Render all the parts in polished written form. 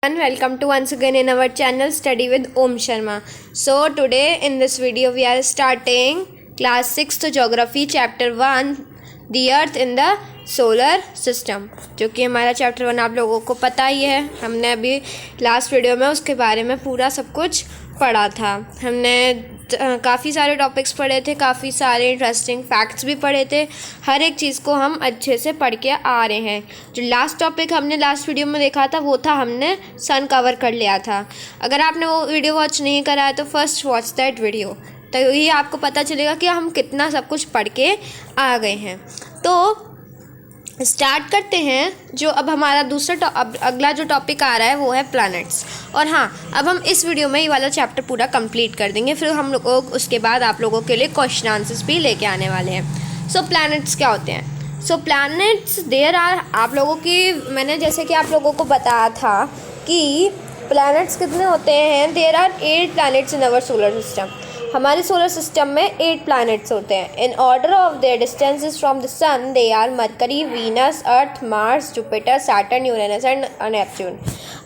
And welcome to once again in our channel Study with Om Sharma. So today in this video we are starting class 6th geography chapter 1 the earth in the solar system, जो कि हमारा chapter 1 आप लोगों को पता ही है। हमने अभी लास्ट वीडियो में उसके बारे में पूरा सब कुछ पढ़ा था। हमने काफ़ी सारे टॉपिक्स पढ़े थे, काफ़ी सारे इंटरेस्टिंग फैक्ट्स भी पढ़े थे। हर एक चीज़ को हम अच्छे से पढ़ के आ रहे हैं। जो लास्ट टॉपिक हमने लास्ट वीडियो में देखा था वो था हमने सन कवर कर लिया था। अगर आपने वो वीडियो वॉच नहीं करा है तो फर्स्ट वॉच दैट वीडियो, तो ये आपको पता चलेगा कि हम कितना सब कुछ पढ़ के आ गए हैं। तो स्टार्ट करते हैं। जो अब हमारा दूसरा अगला जो टॉपिक आ रहा है वो है प्लैनेट्स। और हाँ, अब हम इस वीडियो में ये वाला चैप्टर पूरा कंप्लीट कर देंगे, फिर हम लोग उसके बाद आप लोगों के लिए क्वेश्चन आंसर्स भी लेके आने वाले हैं। सो प्लैनेट्स क्या होते हैं? सो प्लैनेट्स देयर आर, आप लोगों की मैंने जैसे कि आप लोगों को बताया था कि प्लैनेट्स कितने होते हैं। There are 8 planets in our solar system. हमारे सोलर सिस्टम में 8 प्लैनेट्स होते हैं। In order of their distances from the sun they are Mercury, Venus, Earth, Mars, Jupiter, Saturn, Uranus and Neptune.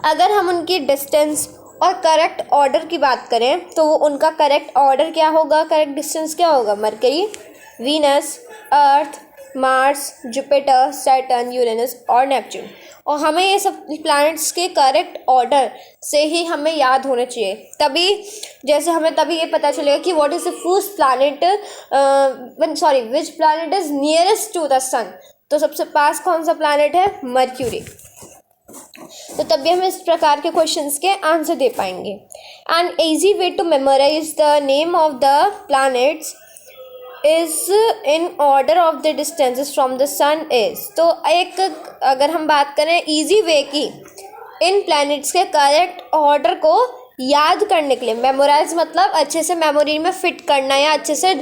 अगर हम उनकी डिस्टेंस और करेक्ट ऑर्डर की बात करें तो उनका करेक्ट ऑर्डर क्या होगा, करेक्ट डिस्टेंस क्या होगा? Mercury, Venus, Earth, Mars, Jupiter, Saturn, Uranus और नेपच्यून। और हमें ये सब प्लैनेट्स के करेक्ट ऑर्डर से ही हमें याद होने चाहिए, तभी जैसे हमें तभी ये पता चलेगा कि what is the first planet, which planet is nearest to the sun. तो सबसे पास कौन सा प्लैनेट है? मर्क्यूरी। तो तभी हम इस प्रकार के क्वेश्चंस के आंसर दे पाएंगे। An easy way to memorize the name of the planets is in order of the distances from the sun is. तो एक अगर हम बात करें ईजी वे की इन प्लैनेट्स के करेक्ट ऑर्डर को याद करने के लिए, मेमोराइज मतलब अच्छे से मेमोरी में फिट करना या अच्छे से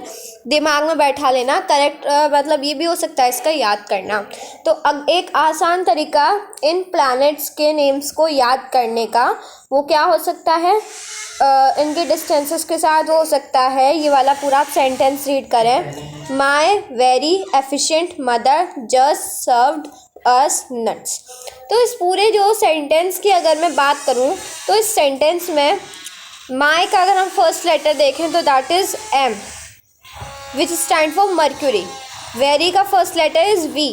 दिमाग में बैठा लेना। करेक्ट मतलब ये भी हो सकता है इसका याद करना। तो अब एक आसान तरीका इन प्लैनेट्स के नेम्स को याद करने का वो क्या हो सकता है? इनके डिस्टेंसेस के साथ हो सकता है ये वाला पूरा आप सेंटेंस रीड करें। My very efficient mother just served us nuts. तो इस पूरे जो सेंटेंस की अगर मैं बात करूं तो इस सेंटेंस में माई का अगर हम फर्स्ट लेटर देखें तो that is M which stand for Mercury. Very का first letter is V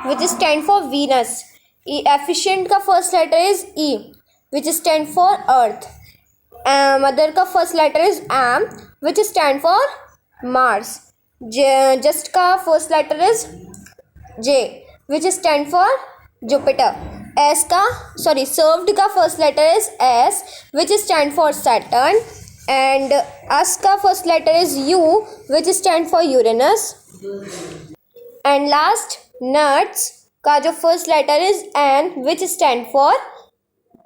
which stand for Venus. Efficient का first letter is E which stand for Earth. Mother का first letter is M which stand for Mars. Just का first letter is J which stand for Jupiter. Served का first letter is S which stand for Saturn. And us का first letter is U which stand for Uranus. And last nuts का जो first letter is N which stand for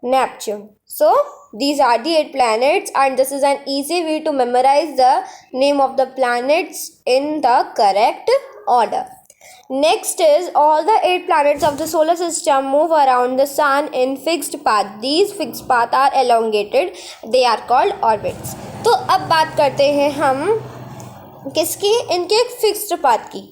Neptune. So these are the 8 planets and this is an easy way to memorize the name of the planets in the correct order. Next is all the 8 planets of the solar system move around the sun in fixed path. These fixed paths are elongated. They are called orbits. तो अब बात करते हैं हम किसकी? इनके एक fixed path की।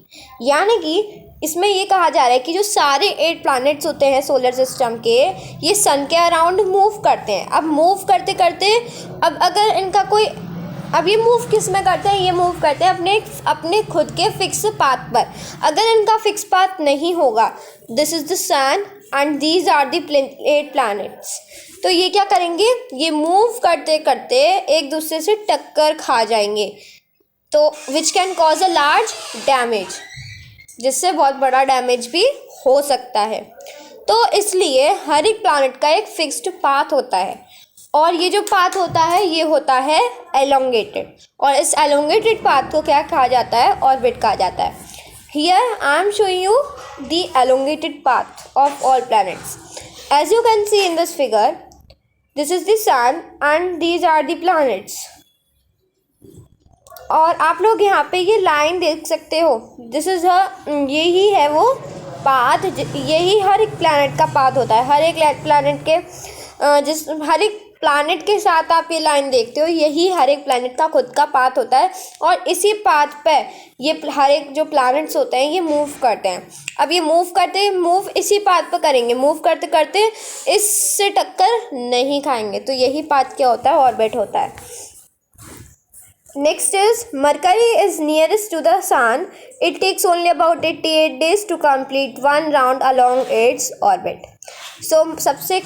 यानी कि इसमें ये कहा जा रहा है कि जो सारे 8 प्लैनेट्स होते हैं सोलर सिस्टम के, ये सन के अराउंड मूव करते हैं। अब मूव करते करते अब अगर इनका कोई अब ये मूव किस में करते हैं? ये मूव करते हैं अपने खुद के फिक्स पाथ पर। अगर इनका फिक्स पाथ नहीं होगा, this is the sun and these are the 8 planets, तो ये क्या करेंगे? ये मूव करते करते एक दूसरे से टक्कर खा जाएंगे, तो which can cause a large damage, जिससे बहुत बड़ा डैमेज भी हो सकता है। तो इसलिए हर एक प्लैनेट का एक फिक्स्ड पाथ होता है और ये जो पाथ होता है ये होता है एलोंगेटेड। और इस एलोंगेटेड पाथ को क्या कहा जाता है? ऑर्बिट कहा जाता है। Here I am showing you the elongated path of all planets. As you can see in this figure, this is the sun and these are the planets. और आप लोग यहाँ पे ये लाइन देख सकते हो, दिस इज़ यही है वो पाथ, यही हर एक प्लैनेट का पाथ होता है। हर एक प्लैनेट के हर एक प्लैनेट के साथ आप ये लाइन देखते हो, यही हर एक प्लैनेट का खुद का पाथ होता है और इसी पाथ पे ये हर एक जो प्लैनेट्स होते हैं ये मूव करते हैं। अब ये मूव इसी पाथ पे करेंगे, मूव करते करते इससे टक्कर नहीं खाएंगे, तो यही पाथ क्या होता है, ऑर्बिट होता है। Next is Mercury is nearest to the Sun. It takes only about 88 days to complete one round along its orbit. So सबसे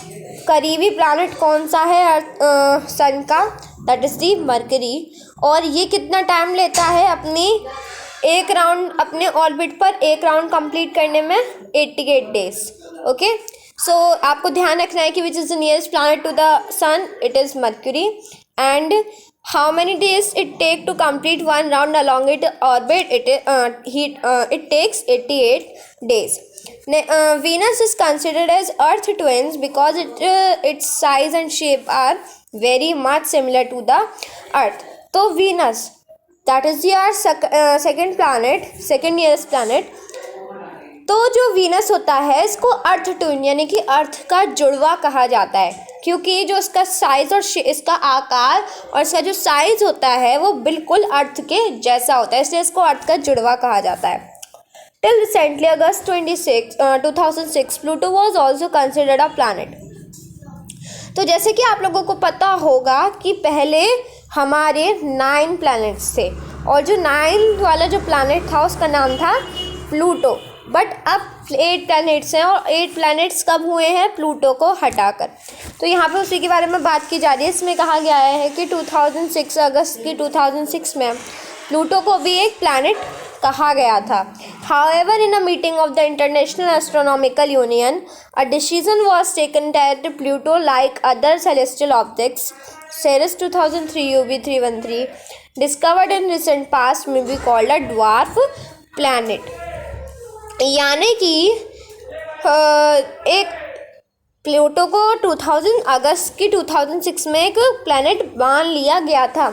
करीबी प्लैनेट कौन सा है सन का? That is the mercury. और ये कितना टाइम लेता है अपनी एक राउंड, अपने ऑर्बिट पर एक राउंड कंप्लीट करने में? 88 डेज। ओके, सो आपको ध्यान रखना है कि which is the nearest planet to the sun, it is Mercury. And how many days it take to complete one round along its orbit? It takes 88 days. Venus is considered as Earth twins because its size and shape are very much similar to the Earth. तो Venus, that is our second planet, second nearest planet. तो जो Venus होता है इसको अर्थ twin यानी कि अर्थ का जुड़वा कहा जाता है, क्योंकि जो इसका साइज और इसका आकार और इसका जो साइज होता है वो बिल्कुल अर्थ के जैसा होता है, इसलिए इसको अर्थ का जुड़वा कहा जाता है। Till recently August 2006 Pluto was also considered a planet. तो जैसे कि आप लोगों को पता होगा कि पहले हमारे 9 प्लैनेट्स थे और जो 9 वाला जो प्लैनेट था उसका नाम था प्लूटो, बट अब 8 प्लैनेट्स हैं और 8 प्लैनेट्स कब हुए हैं? प्लूटो को हटाकर। तो यहाँ पे उसी के बारे में बात की जा रही है। इसमें कहा गया है कि 2006 अगस्त की 2006 में प्लूटो को भी एक प्लैनेट कहा गया था। However, in a meeting of the International Astronomical Union, a decision was taken that Pluto, like other celestial objects, Ceres 2003 UV 313, discovered in recent past, may be called a dwarf planet. यानी कि एक Pluto को 2000 अगस्त की 2006 में एक planet मान लिया गया था,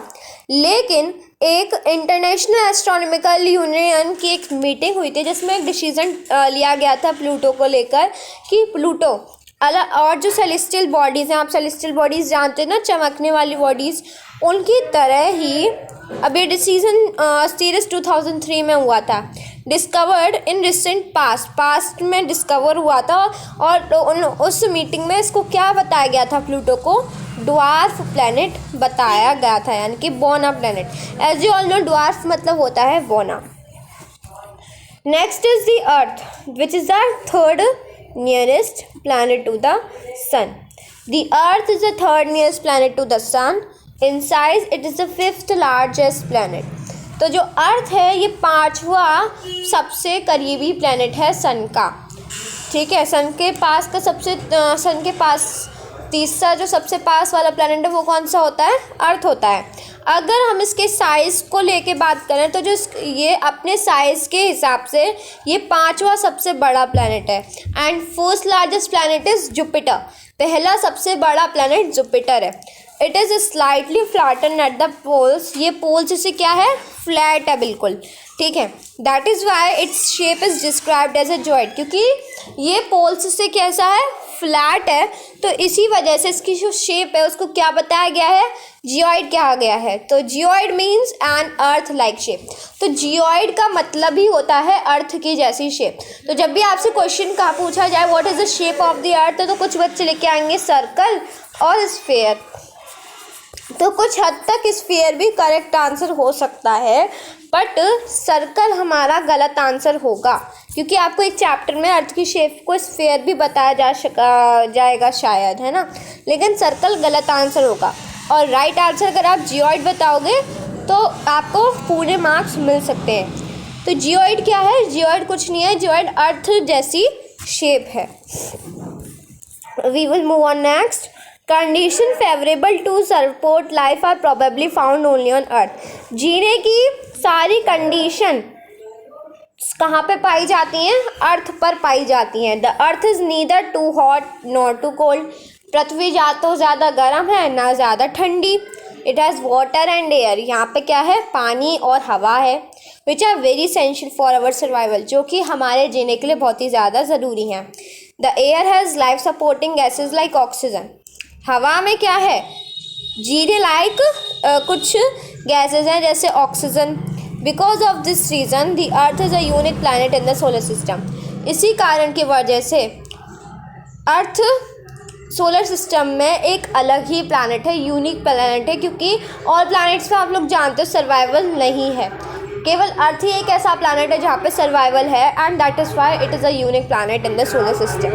लेकिन एक इंटरनेशनल एस्ट्रोनॉमिकल यूनियन की एक मीटिंग हुई थी जिसमें एक डिसीजन लिया गया था प्लूटो को लेकर कि प्लूटो और जो सेलेस्टियल बॉडीज़ हैं, आप सेलेस्टियल बॉडीज़ जानते हैं ना, चमकने वाली बॉडीज़, उनकी तरह ही अब ये डिसीजन सीरीज 2003 में हुआ था। डिस्कवर्ड इन रिसेंट पास्ट में डिस्कवर हुआ था और उस मीटिंग में इसको क्या बताया गया था? प्लूटो को ड्वार्फ प्लैनेट बताया गया था, यानी कि बोना planet. As you all know, dwarf मतलब होता है बोना। Next is the earth which is the third nearest planet to the sun. The earth is the third nearest planet to the sun. In size it is the 5th largest planet. तो जो अर्थ है ये 5वां सबसे करीबी planet है सन का। ठीक है, सन के पास तीसरा जो सबसे पास वाला प्लैनेट है वो कौन सा होता है? अर्थ होता है। अगर हम इसके साइज़ को लेके बात करें तो जो ये अपने साइज़ के हिसाब से ये 5वां सबसे बड़ा प्लैनेट है। And first largest planet is Jupiter. पहला सबसे बड़ा प्लैनेट जुपिटर है। It is slightly flatten at the poles. ये पोल्स इसे क्या है? फ्लैट है बिल्कुल। ठीक है, that is why its shape is described as a joint, क्योंकि ये पोल्स से कैसा है? फ्लैट है, तो इसी वजह से इसकी जो शेप है उसको क्या बताया गया है? जियोइड कहा गया है। तो geoid means an earth like shape. तो जियोइड का मतलब ही होता है अर्थ की जैसी शेप। तो जब भी आपसे क्वेश्चन का पूछा जाए what is the shape of the अर्थ, तो कुछ बच्चे लेके आएंगे सर्कल और स्फीयर। तो कुछ हद तक स्फीयर भी करेक्ट आंसर हो सकता है, बट सर्कल हमारा गलत आंसर होगा, क्योंकि आपको एक चैप्टर में अर्थ की शेप को स्फीयर भी बताया जाएगा शायद, है ना, लेकिन सर्कल गलत आंसर होगा। और राइट आंसर अगर आप जियोइड बताओगे तो आपको पूरे मार्क्स मिल सकते हैं। तो जियोइड क्या है? जियोइड कुछ नहीं है, जियोइड अर्थ जैसी शेप है। We will move on next. Condition favourable to support life are probably found only on earth. जीने की सारी कंडीशन कहाँ पे पाई जाती हैं? अर्थ पर पाई जाती हैं। The earth is neither too hot nor too cold. पृथ्वी या तो ज़्यादा गर्म है ना ज़्यादा ठंडी। It has water and air. यहाँ पे क्या है? पानी और हवा है। Which are very essential for our survival, जो कि हमारे जीने के लिए बहुत ही ज़्यादा ज़रूरी हैं। The air has life supporting gases like oxygen. हवा में क्या है, जीरे लाइक कुछ गैसेज हैं जैसे oxygen. Because of this reason the earth is a unique planet in the solar system. इसी कारण की वजह से अर्थ सोलर सिस्टम में एक अलग ही प्लैनेट है, यूनिक प्लैनेट है, क्योंकि और प्लैनेट्स पे आप लोग जानते हो सर्वाइवल नहीं है, केवल अर्थ ही एक ऐसा प्लैनेट है जहाँ पे सर्वाइवल है, and that is why it is a unique planet in the solar system.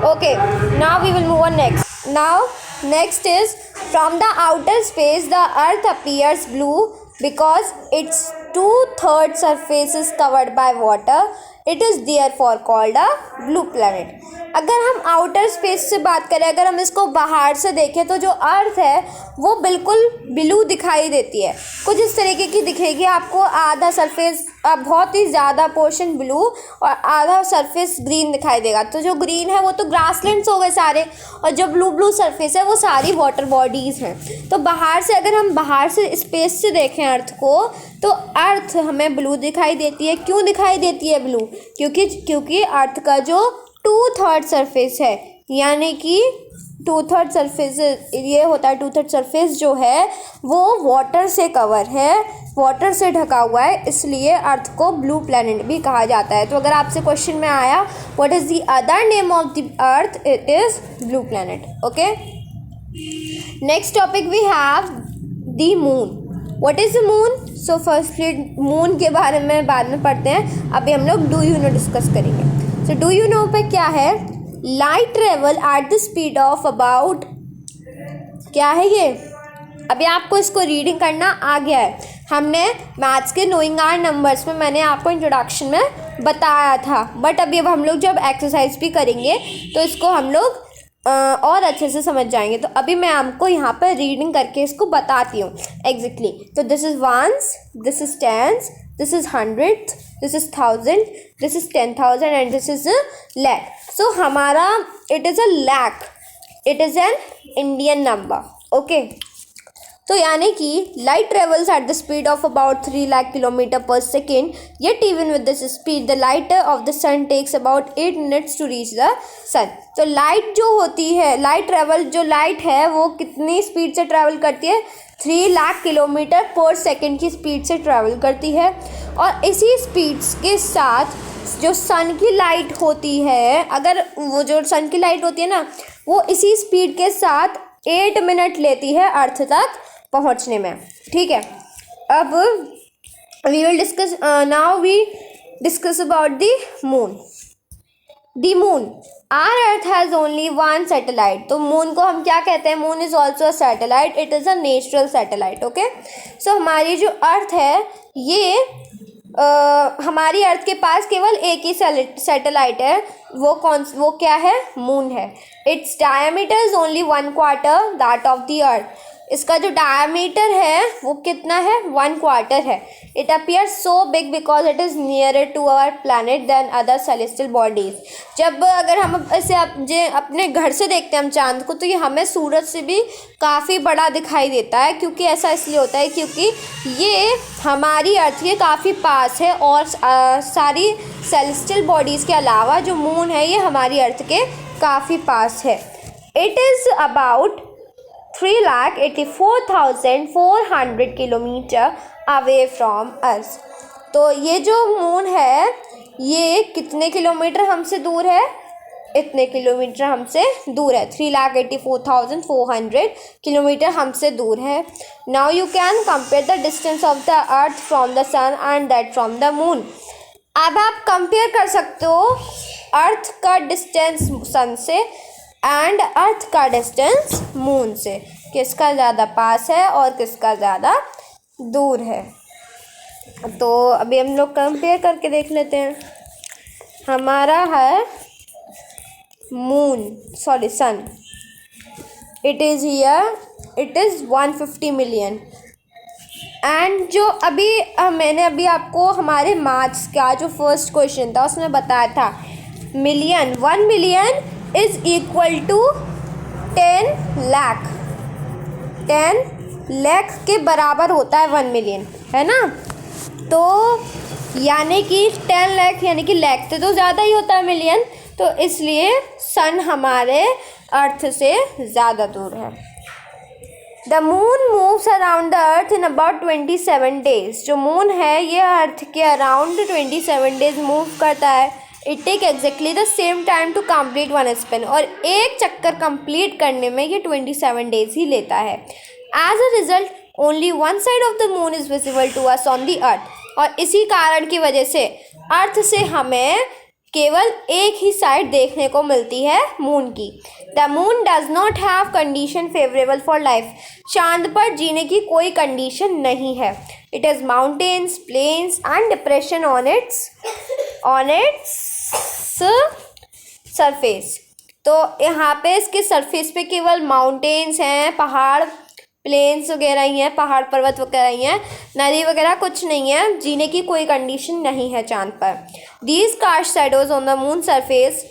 Okay, now we will move on next. Now next is from the outer space the earth appears blue because its 2/3 surface is covered by water. It is therefore called a blue planet. अगर हम outer space से बात करें, अगर हम इसको बाहर से देखें तो जो अर्थ है वो बिल्कुल ब्लू दिखाई देती है, कुछ इस तरीके की दिखेगी आपको। आधा सरफेस बहुत ही ज़्यादा पोर्शन ब्लू और आधा सरफेस ग्रीन दिखाई देगा। तो जो ग्रीन है वो तो ग्रासलैंड्स हो गए सारे, और जो ब्लू ब्लू सरफेस है वो सारी वाटर बॉडीज़ हैं। तो बाहर से अगर हम बाहर से स्पेस से देखें अर्थ को, तो अर्थ हमें ब्लू दिखाई देती है। क्यों दिखाई देती है ब्लू? क्योंकि अर्थ का जो 2/3 सरफेस है, यानी कि 2/3 सरफेस ये होता है, 2/3 सरफेस जो है वो वाटर से कवर है, वाटर से ढका हुआ है, इसलिए अर्थ को ब्लू प्लैनेट भी कहा जाता है। तो अगर आपसे क्वेश्चन में आया what is the other name of the earth, it is blue planet. Okay, next topic we have the moon. What is the moon? So firstly moon के बारे में बाद में पढ़ते हैं, अभी हम लोग डू यू नो डिस्कस करेंगे। सो डू यू नो पे क्या है? Light travel eight the speed of about, क्या है ये? अभी आपको इसको रीडिंग करना आ गया है, हमने मैथ्स के नोइंग आर नंबर्स में मैंने आपको इंट्रोडक्शन में बताया था, बट अभी अब हम लोग जब एक्सरसाइज भी करेंगे तो इसको हम लोग और अच्छे से समझ जाएंगे। तो अभी मैं आपको यहाँ पर रीडिंग करके इसको बताती हूँ एग्जैक्टली। तो this is ones, this is tens, this is hundred, this is thousand, this is 10,000 and this is lakh. So हमारा it is a lakh, it is an Indian number. Okay, तो यानी कि light travels at the speed of about 3 lakh kilometre per second, yet even with this speed the light of the sun takes about 8 minutes to reach the sun. तो light जो होती है, light travel, जो light है वो कितनी speed से travel करती है? 3 लाख किलोमीटर पर सेकेंड की स्पीड से ट्रैवल करती है। और इसी स्पीड्स के साथ जो सन की लाइट होती है, अगर वो जो सन की लाइट होती है ना, वो इसी स्पीड के साथ 8 मिनट लेती है अर्थ तक पहुंचने में। ठीक है, अब we will discuss, now we discuss about the moon. The moon, our earth has only one satellite. तो मून को हम क्या कहते हैं? Moon is also a satellite, it is a natural satellite. Okay, so हमारी जो अर्थ है ये हमारी अर्थ के पास केवल एक ही सैटेलाइट है, वो क्या है? मून है। Its diameter is only 1/4 that of the earth. इसका जो डायमीटर है वो कितना है? 1/4 है। It appear so big because it is nearer to our planet than other celestial bodies. जब अगर हम इसे अपने घर से देखते हैं हम चांद को, तो ये हमें सूरज से भी काफ़ी बड़ा दिखाई देता है। क्योंकि ऐसा इसलिए होता है क्योंकि ये हमारी अर्थ के काफ़ी पास है, और सारी सेलेस्टियल बॉडीज़ के अलावा जो मून है ये हमारी अर्थ के काफ़ी पास है। It is about 3,84,400 kilometre away from earth. तो ये जो मून है ये कितने किलोमीटर हमसे दूर है? इतने किलोमीटर हमसे दूर है, 3,84,400 किलोमीटर हमसे दूर है। Now you can compare the distance of the earth from the sun and that from the moon. अब आप कंपेयर कर सकते हो अर्थ का डिस्टेंस सन से एंड अर्थ का डिस्टेंस मून से, किसका ज़्यादा पास है और किसका ज़्यादा दूर है। तो अभी हम लोग कंपेयर करके देख लेते हैं। हमारा है sun, it is here, it is 150 million. And जो अभी मैंने अभी आपको हमारे मैथ्स का जो फर्स्ट क्वेश्चन था उसमें बताया था, million, 1 million is equal to 10 lakh. 10 lakh के बराबर होता है 1 मिलियन, है ना। तो यानी कि 10 लाख यानी कि लाख से तो ज़्यादा ही होता है मिलियन, तो इसलिए सन हमारे अर्थ से ज़्यादा दूर है। The moon moves around the earth in about 27 days. जो मून है ये अर्थ के अराउंड 27 डेज मूव करता है। It take exactly the same time to complete one spin. और एक चक्कर कंप्लीट करने में ये 27 डेज ही लेता है। As a result only one side of the moon is visible to us on the earth. और इसी कारण की वजह से अर्थ से हमें केवल एक ही साइड देखने को मिलती है मून की। The moon does not have condition favourable for life. चांद पर जीने की कोई कंडीशन नहीं है। It is mountains, plains and depression on its surface. तो यहाँ पे इसके सरफेस पे केवल माउंटेन्स हैं, पहाड़, प्लेन्स वगैरह ही हैं, पहाड़ पर्वत वगैरह ही हैं, नदी वगैरह कुछ नहीं है। जीने की कोई कंडीशन नहीं है चांद पर। These cast shadows on the moon surface.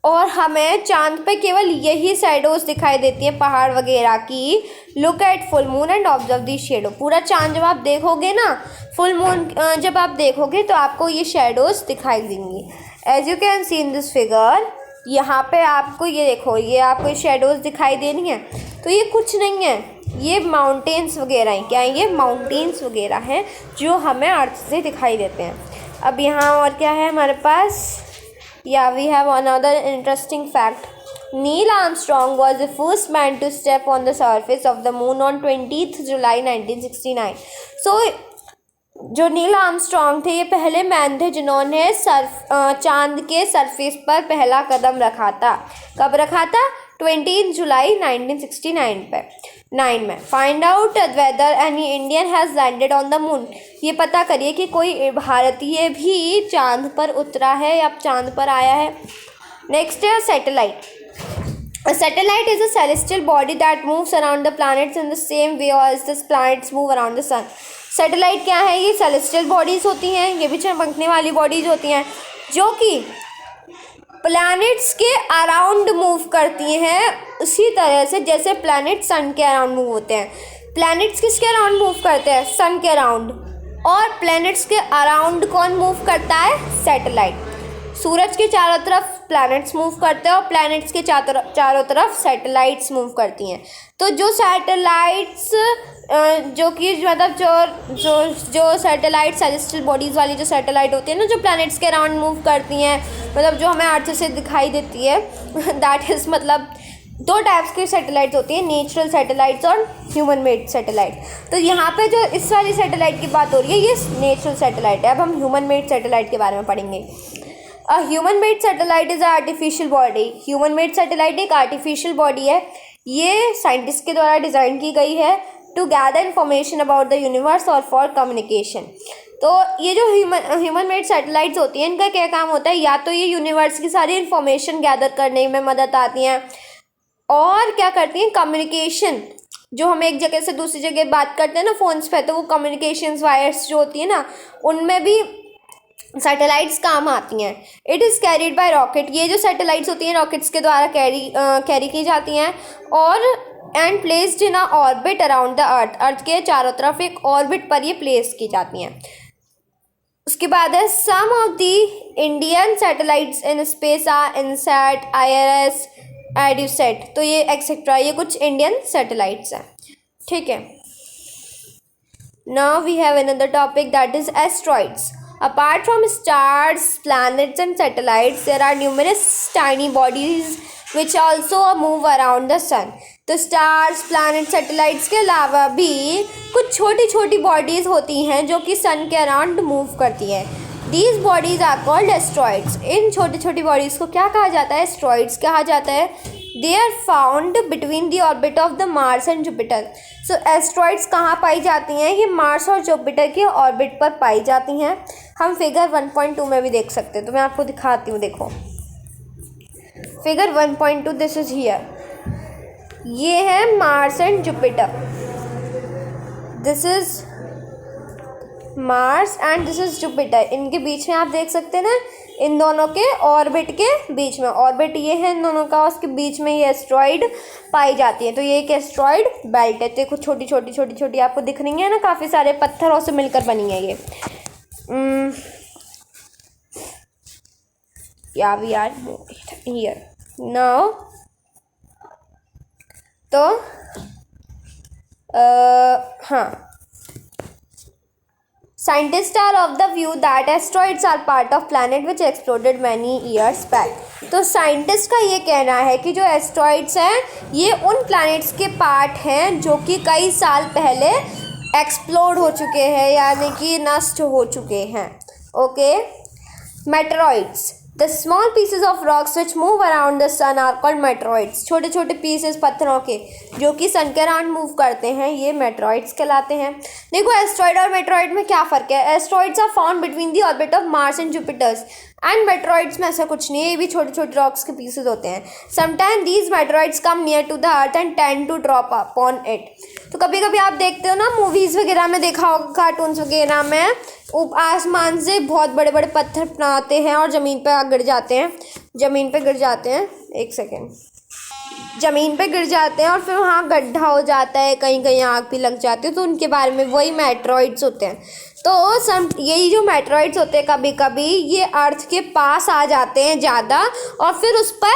और हमें चांद पे केवल यही शैडोज दिखाई देती हैं पहाड़ वगैरह की। Look at full moon and observe the shadow. पूरा चांद जब आप देखोगे ना, फुल मून जब आप देखोगे तो आपको ये शेडोज दिखाई देंगी। As you can see in this figure, यहाँ पे आपको ये देखो, ये आपको शेडोज दिखाई दे रही हैं। तो ये कुछ नहीं है, ये माउंटेन्स वगैरह हैं। क्या है ये? माउंटेन्स वगैरह हैं जो हमें अर्थ से दिखाई देते हैं। अब यहाँ और क्या है हमारे पास? या we have another interesting fact. Neil Armstrong was the first man to step on the surface of the moon on 20 July 1969। सो जो नील आर्मस्ट्रॉन्ग थे ये पहले मैन थे जिन्होंने चांद के सरफेस पर पहला कदम रखा था। कब रखा था? 20 जुलाई 1969 में। Find out whether any Indian has landed on the moon. ये पता करिए कि कोई भारतीय भी चांद पर उतरा है या चांद पर आया है। नेक्स्ट है satellite. A satellite is a celestial body that moves around the planets in the same way as the planets move around the sun. Satellite क्या है? ये सेलेस्टियल बॉडीज़ होती हैं, ये भी चमकने वाली बॉडीज़ होती हैं जो कि प्लैनेट्स के अराउंड मूव करती हैं उसी तरह से जैसे प्लैनेट सन के अराउंड मूव होते हैं। प्लैनेट्स किसके अराउंड मूव करते हैं? सन के अराउंड। और प्लैनेट्स के अराउंड कौन मूव करता है? सैटेलाइट। सूरज के चारों तरफ प्लैनेट्स मूव करते हैं और प्लैनेट्स के चारों तरफ सैटेलाइट्स मूव करती हैं। तो जो सैटेलाइट्स जो कि मतलब जो सैटेलाइट सेलेस्टियल बॉडीज़ वाली जो सैटेलाइट होती है ना, जो प्लैनेट्स के अराउंड मूव करती हैं, मतलब जो हमें अर्थ से दिखाई देती है, दैट इज़ मतलब दो टाइप्स की सैटेलाइट्स होती हैं, नेचुरल सैटेलाइट्स और ह्यूमन मेड सैटेलाइट। तो यहाँ पे जो इस वाली सैटेलाइट की बात हो रही है ये नेचुरल सैटेलाइट है। अब हम ह्यूमन मेड सैटेलाइट के बारे में पढ़ेंगे। A human made satellite is a artificial body. Human made satellite एक आर्टिफिशियल बॉडी है। ये साइंटिस्ट के द्वारा डिज़ाइन की गई है to gather information about the universe और फॉर कम्युनिकेशन। तो ये जो ह्यूमन मेड सैटेलाइट्स होती हैं इनका क्या काम होता है? या तो ये यूनिवर्स की सारी इन्फॉर्मेशन गैदर करने में मदद आती हैं और क्या करती हैं? कम्युनिकेशन। जो हम एक जगह से दूसरी जगह बात करते हैं ना फ़ोन्स पे, तो वो कम्युनिकेशंस वायर्स जो होती है ना, उनमें भी सैटेलाइट्स काम आती हैं। It is carried bye rocket. ये जो सैटेलाइट्स होती हैं रॉकेट्स के द्वारा कैरी की जाती हैं और and placed in a orbit around the earth. Earth के चारों तरफ एक ऑर्बिट पर ये प्लेस की जाती हैं। उसके बाद है some of the Indian satellites in space are INSAT, IRS, EDUSAT. तो ये एक्सेट्रा, ये कुछ इंडियन सैटेलाइट्स हैं। ठीक है। Now we have another topic that is asteroids. Apart from stars, planets and satellites, there are numerous tiny bodies which also move around the sun. तो stars, planet, satellites के अलावा भी कुछ छोटी छोटी बॉडीज़ होती हैं जो कि सन के अराउंड मूव करती हैं। These bodies are called asteroids. इन छोटी छोटी बॉडीज़ को क्या कहा जाता है? एस्ट्रॉइड्स कहा जाता है। They are found between the orbit of the Mars and Jupiter. So asteroids कहाँ पाई जाती हैं? ये मार्स और जुपिटर के ऑर्बिट पर पाई जाती हैं। हम फिगर 1.2 में भी देख सकते हैं, तो मैं आपको दिखाती हूँ। देखो फिगर 1.2, दिस इज हियर। ये है Mars and Jupiter. This is Mars and this is Jupiter. इनके बीच में आप देख सकते हैं ना, इन दोनों के ऑर्बिट के बीच में, ऑर्बिट ये है इन दोनों का, उसके बीच में ये एस्ट्रॉइड पाई जाती है। तो ये एक एस्ट्रॉइड बेल्ट है। देखो छोटी छोटी आपको दिख रही है ना, काफ़ी सारे पत्थरों से मिलकर बनी है ये। Yeah, we are here now. तो हाँ, scientists are of the view that asteroids are part of planet which exploded many years back. तो साइंटिस्ट का ये कहना है कि जो एस्ट्रॉइड्स हैं ये उन प्लैनेट्स के पार्ट हैं जो कि कई साल पहले एक्सप्लोड हो चुके हैं, यानी कि नष्ट हो चुके हैं. Okay. Meteoroids, the small pieces of rocks which move around the sun are called meteoroids. छोटे छोटे पीसेस पत्थरों के जो कि सन के अराउंड मूव करते हैं ये मेटेरॉइड्स कहलाते हैं. देखो एस्ट्रॉइड और मेटेरॉइड में क्या फ़र्क है. Asteroids are found between the orbit of Mars and Jupiters and meteoroids में ऐसा कुछ नहीं है, ये भी छोटे छोटे रॉक्स के पीसेस होते हैं. Sometime these meteoroids come near to the earth and tend to drop upon it. तो कभी कभी आप देखते हो ना मूवीज़ वगैरह में, देखा होगा कार्टून्स वगैरह में, आसमान से बहुत बड़े बड़े पत्थर बनाते हैं और ज़मीन पे गिर जाते हैं. ज़मीन पे गिर जाते हैं, एक सेकेंड, ज़मीन पे गिर जाते हैं और फिर वहाँ गड्ढा हो जाता है, कहीं कहीं आग भी लग जाती है. तो उनके बारे में वही मेटेरॉइड्स होते हैं. तो यही जो मेटेरॉइड्स होते हैं कभी कभी ये अर्थ के पास आ जाते हैं ज़्यादा और फिर उस पर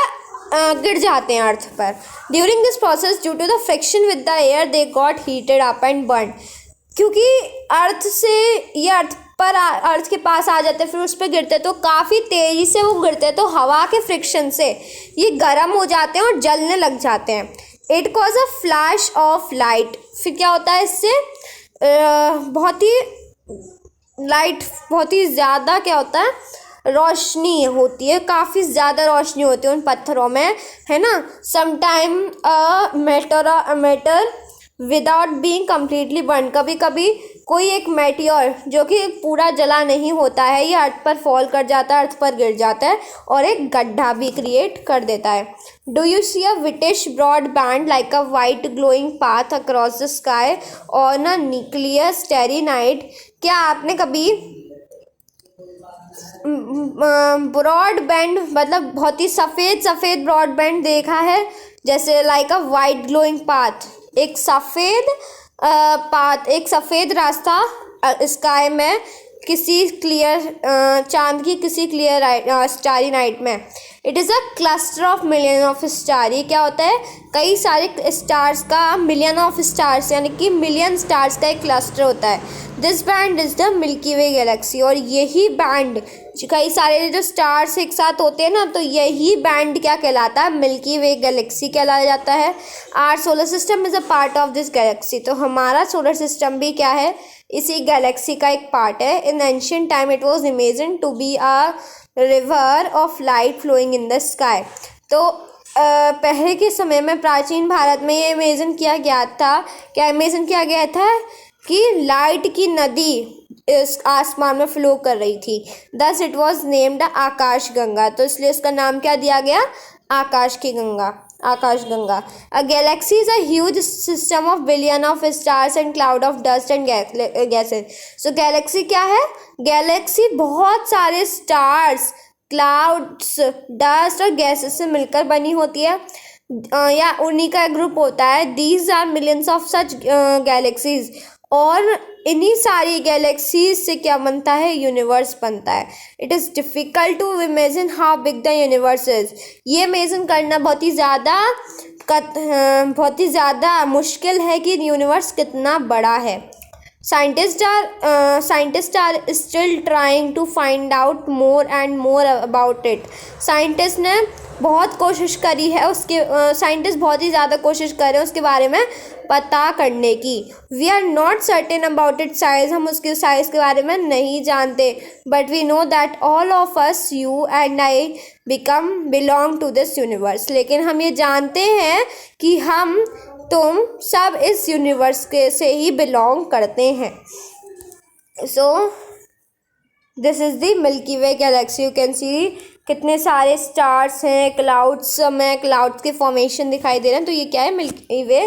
गिर जाते हैं अर्थ पर. During this process due to the friction with the air they got heated up and burn. क्योंकि अर्थ के पास आ जाते हैं फिर उस पर गिरते तो काफ़ी तेज़ी से वो गिरते तो हवा के फ्रिक्शन से ये गर्म हो जाते हैं और जलने लग जाते हैं. It cause a flash of light. फिर क्या होता है इससे बहुत ही ज़्यादा क्या होता है, रोशनी होती है, काफ़ी ज़्यादा रोशनी होती है उन पत्थरों में, है ना. Sometime matter without being completely burn. कभी कभी कोई एक मेटियोर जो कि पूरा जला नहीं होता है ये अर्थ पर फॉल कर जाता है, अर्थ पर गिर जाता है और एक गड्ढा भी क्रिएट कर देता है. Do you see a whitish broad band like a white glowing path across the sky on a nuclear starry night. क्या आपने कभी ब्रॉड बैंड मतलब बहुत ही सफ़ेद ब्रॉड बैंड देखा है, जैसे like a white glowing path, एक सफ़ेद रास्ता स्काई में किसी क्लियर चांद की किसी क्लियर स्टारी नाइट में. It is a cluster of million of star. ये क्या होता है, कई सारे स्टार्स का, मिलियन ऑफ स्टार्स यानी कि मिलियन स्टार्स का एक क्लस्टर होता है. This band is the milky way Galaxy. और यही बैंड, कई सारे जो स्टार्स एक साथ होते हैं ना, तो यही बैंड क्या कहलाता है, मिल्की वे गैलेक्सी कहलाया जाता है. Our solar system is a part of this galaxy. तो हमारा सोलर सिस्टम भी क्या है, इसी गैलेक्सी का एक पार्ट है. In ancient time it was imagined to be a river of light flowing in the sky. तो पहले के समय में प्राचीन भारत में ये इमेजिन किया गया था कि लाइट की नदी इस आसमान में फ्लो कर रही थी. दस इट वाज नेम्ड आकाश गंगा. तो इसलिए इसका नाम क्या दिया गया, आकाश Ganga. A galaxy is a huge system of billion of stars and cloud of dust and gases. So galaxy क्या है, गैलेक्सी बहुत सारे स्टार्स, क्लाउड्स, डस्ट और गैसेस से मिलकर बनी होती है, या उन्हीं का ग्रुप होता है. These are millions of such galaxies. और इन्हीं सारी गैलेक्सीज से क्या बनता है, यूनिवर्स बनता है. It is difficult to imagine how big the universe is. ये इमेजिन करना बहुत ही ज़्यादा मुश्किल है कि यूनिवर्स कितना बड़ा है. Scientist are still trying to find out more and more about it. Scientist बहुत ही ज़्यादा कोशिश कर रहे हैं उसके बारे में पता करने की. We are not certain about it size. हम उसके साइज़ के बारे में नहीं जानते. But we know that all of us, you and I, belong to this universe. लेकिन हम ये जानते हैं कि तुम सब इस यूनिवर्स के से ही बिलोंग करते हैं. So this is the milky way Galaxy. You can सी कितने सारे स्टार्स हैं, क्लाउड्स में क्लाउड्स के फॉर्मेशन दिखाई दे रहे हैं. तो ये क्या है, मिल्की वे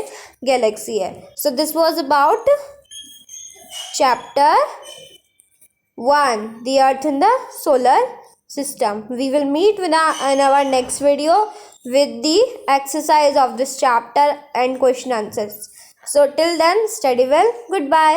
गैलेक्सी है. So this was about chapter 1, the earth in the solar system. We will meet in our next video with the exercise of this chapter and question answers. So till then, study well. Goodbye.